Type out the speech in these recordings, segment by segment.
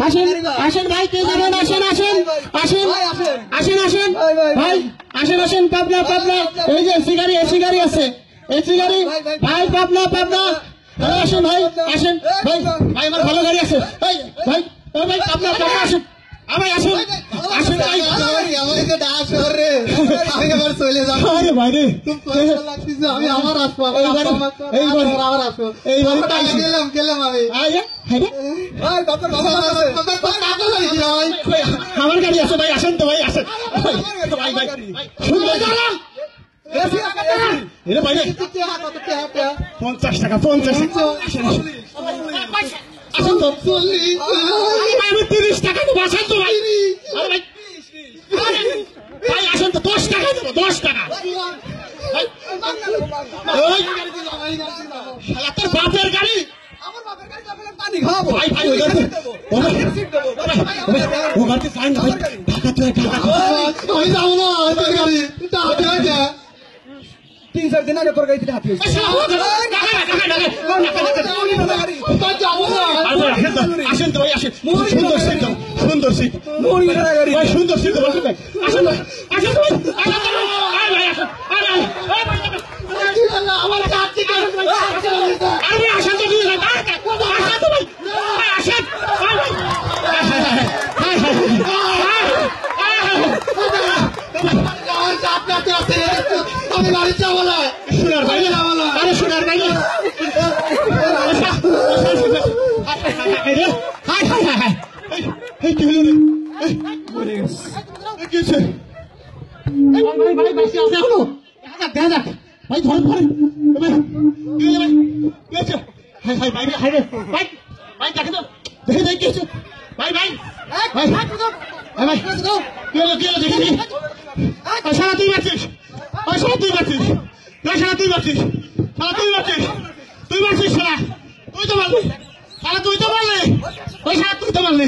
আসেন আসেন ভাই, কে যাবেন? আসেন আসেন আসেন আসেন আসেন ভাই, আসেন আসেন। পাবনা পাবনা, এই যে সিগারি, সিগারি আছে, এই সিগারি ভাই, পাবনা পাবনা। ভালো আসেন ভাই, আসেন ভাই, ভাই আমার ভালো গাড়ি আছে ভাই, ভাই ও ভাই পাবনা পাবনা আসেন, ভাই আসেন আসেন ভাই। আমাকে ডাক রে, আমি এবার চলে যাব। আরে ভাই রে, আমি আমার আসবো, এইবার আমার আসবো, এইবারে গেলাম আমি। আমার গাড়ি আছে ভাই, আসেন তো ভাই, আসেন ভাই, ভাই সুন্দর এটা ভাই 50 টাকা, 50 টাকা আসেন তো, আমি 30 টাকা দেবো, আসেন তো ভাই। আরে ভাই ভাই আসেন তো, 10 টাকা দেবো, 10 টাকা ভাই। শালা তোর বাপের গাড়ি, ভাই ভাই ও গাড়িতে যাই না ভাই, ঢাকা তো ঢাকা, আমি যাবো না, আমার গাড়ি 3-4 দিন আগে তোর গাড়িতে হাঁপিয়ে আসেন তো ভাই, আসেন, সুন্দর সিট, সুন্দর সিট, ভাই সুন্দর সিট, বলছেন ভাই, আসেন ভাই, আসেন ভাই, আমার কাছে আরে আসেন তো, আসেন তো ভাই, আসেন আমি গাড়ি যাবো না, সোনার ভাই, আরে সোনার ভাই, হাই হাই হাই হাই, এই কি হলো রে, কি হচ্ছে ভাই, ভাই বেশি আছে এখনো, দেখা যাক ভাই, ধরেন ধরেন ভাই, কি হলো ভাই, কি হচ্ছে? হাই হাই ভাই, হাই রে ভাই, ভাই দেখে তো, দেখে দেখে কি হচ্ছে ভাই, ভাই ভাই ভাই কি হলো, কি হলো, দেখে সারা তুই বাঁচিস, সারা তুই বাঁচিস, সারা তুই বাঁচিস, সারা তুই বাঁচিস, তুই বাঁচিস, সারা তুই তো পারলি, সারা তুই তো পারলি, ওই সারা তুই তো পারলি,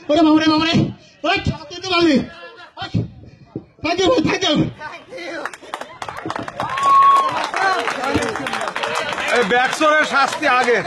ওরে মামরে মামরে, ওই তুই তো পারলি, থ্যাংক ইউ থ্যাংক ইউ। এই ব্যাকসরের শাস্তি আগে।